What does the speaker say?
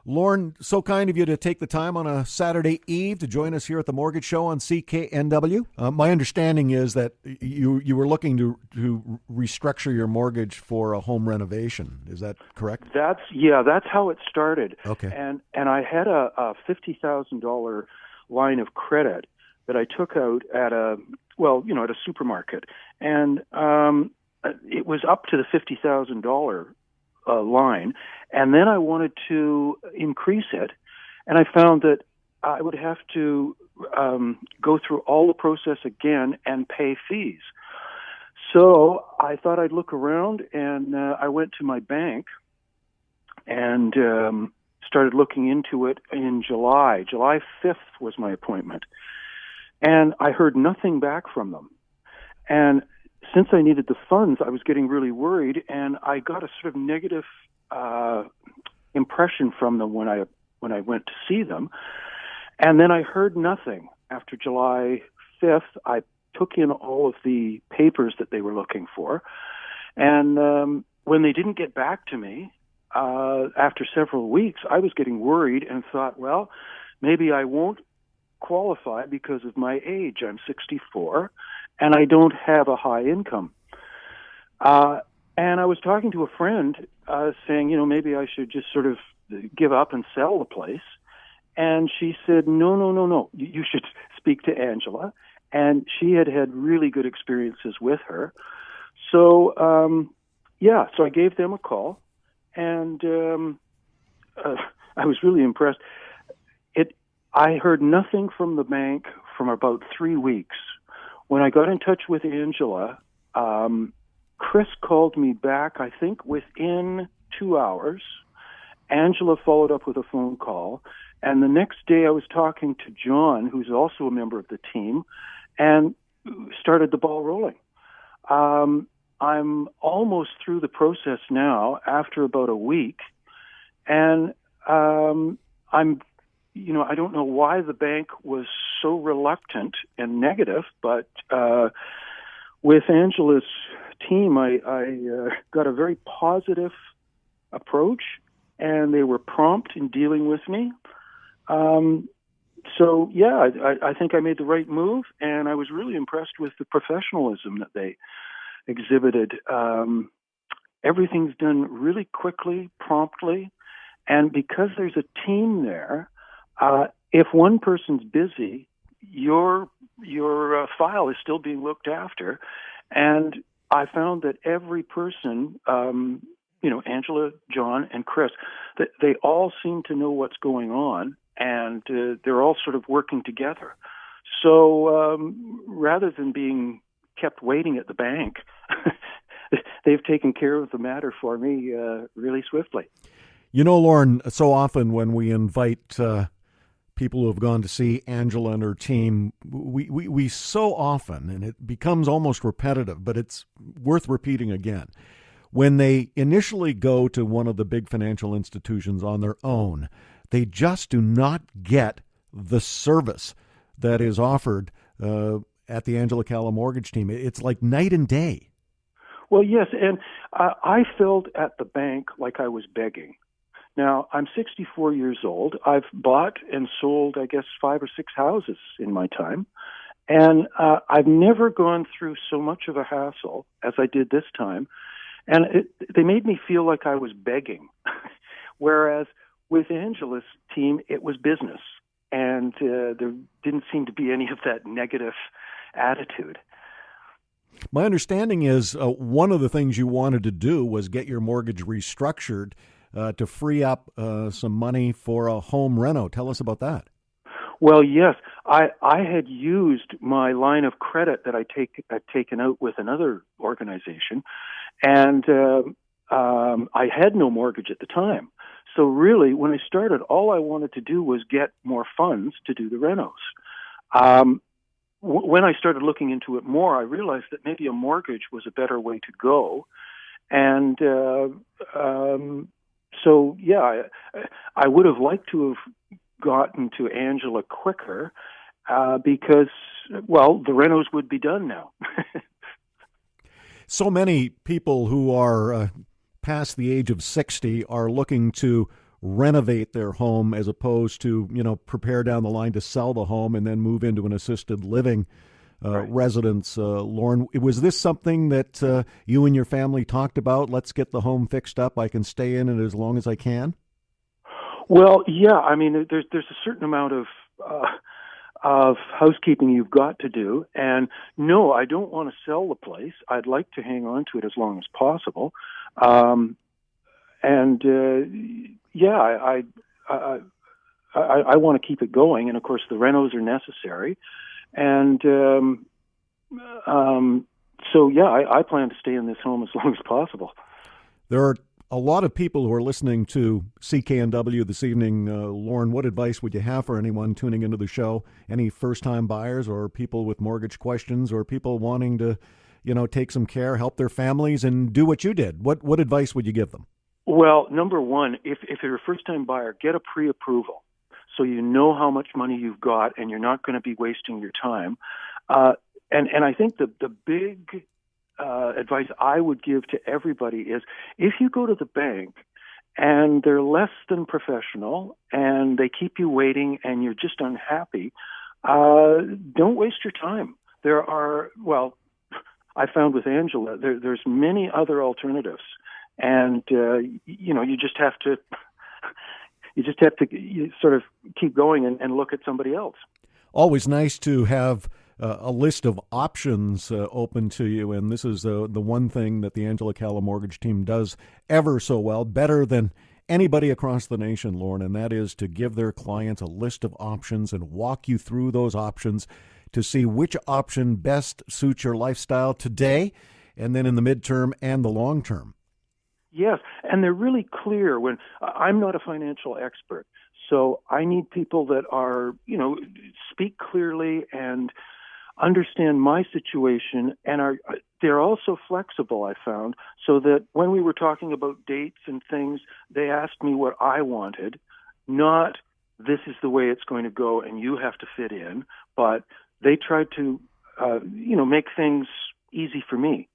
Lorne, so kind of you to take the time on a Saturday eve to join us here at the Mortgage Show on CKNW. My understanding is that you were looking to restructure your mortgage for a home renovation. Is that correct? That's how it started. Okay. And I had a $50,000 line of credit that I took out at a supermarket, and it was up to the $50,000 line, and then I wanted to increase it, and I found that I would have to go through all the process again and pay fees. So I thought I'd look around, and I went to my bank and started looking into it in July. July 5th was my appointment, and I heard nothing back from them. And since I needed the funds, I was getting really worried, and I got a sort of negative impression from them when I went to see them. And then I heard nothing. After July 5th, I took in all of the papers that they were looking for. And when they didn't get back to me, after several weeks, I was getting worried and thought, well, maybe I won't qualify because of my age. I'm 64. And I don't have a high income. And I was talking to a friend saying, maybe I should just sort of give up and sell the place. And she said, no, you should speak to Angela. And she had really good experiences with her. So, so I gave them a call, and I was really impressed. I heard nothing from the bank from about 3 weeks. When I got in touch with Angela, Chris called me back, I think, within 2 hours. Angela followed up with a phone call. And the next day I was talking to John, who's also a member of the team, and started the ball rolling. I'm almost through the process now after about a week. And I don't know why the bank was so reluctant and negative, but with Angela's team, I got a very positive approach, and they were prompt in dealing with me. I think I made the right move, and I was really impressed with the professionalism that they exhibited. Everything's done really quickly, promptly, and because there's a team there, if one person's busy, your file is still being looked after. And I found that every person, Angela, John, and Chris, that they all seem to know what's going on, and they're all sort of working together. So rather than being kept waiting at the bank, they've taken care of the matter for me really swiftly. Lorne, so often when we invite people who have gone to see Angela and her team, we so often, and it becomes almost repetitive, but it's worth repeating again. When they initially go to one of the big financial institutions on their own, they just do not get the service that is offered at the Angela Calla Mortgage Team. It's like night and day. Well, yes, and I felt at the bank like I was begging. Now, I'm 64 years old. I've bought and sold, I guess, 5 or 6 houses in my time. And I've never gone through so much of a hassle as I did this time. And they made me feel like I was begging. Whereas with Angela's team, it was business. And there didn't seem to be any of that negative attitude. My understanding is one of the things you wanted to do was get your mortgage restructured to free up some money for a home reno. Tell us about that. Well, yes. I had used my line of credit that I'd taken out with another organization, and I had no mortgage at the time. So really, when I started, all I wanted to do was get more funds to do the renos. When I started looking into it more, I realized that maybe a mortgage was a better way to go. And I would have liked to have gotten to Angela quicker because, well, the renos would be done now. So many people who are past the age of 60 are looking to renovate their home as opposed to, prepare down the line to sell the home and then move into an assisted living Right. residence. Lorne, was this something that you and your family talked about? Let's get the home fixed up. I can stay in it as long as I can. Well, yeah. I mean, there's a certain amount of housekeeping you've got to do, and no, I don't want to sell the place. I'd like to hang on to it as long as possible. Um, and yeah, I want to keep it going, and of course the renos are necessary, and so yeah, I plan to stay in this home as long as possible. There are a lot of people who are listening to CKNW this evening. Lorne, what advice would you have for anyone tuning into the show? Any first-time buyers or people with mortgage questions or people wanting to, take some care, help their families, and do what you did? What advice would you give them? Well, number one, if you're a first-time buyer, get a pre-approval so you know how much money you've got and you're not going to be wasting your time. And I think the big advice I would give to everybody is if you go to the bank and they're less than professional and they keep you waiting and you're just unhappy, don't waste your time. There are, well, I found with Angela, there's many other alternatives. And, you just have to sort of keep going and look at somebody else. Always nice to have a list of options open to you, and this is the one thing that the Angela Calla Mortgage team does ever so well, better than anybody across the nation, Lorne, and that is to give their clients a list of options and walk you through those options to see which option best suits your lifestyle today and then in the midterm and the long term. Yes, and they're really clear. When I'm not a financial expert, so I need people that are, speak clearly and understand my situation, and they're also flexible, I found, so that when we were talking about dates and things, they asked me what I wanted, not this is the way it's going to go and you have to fit in, but they tried to, make things easy for me.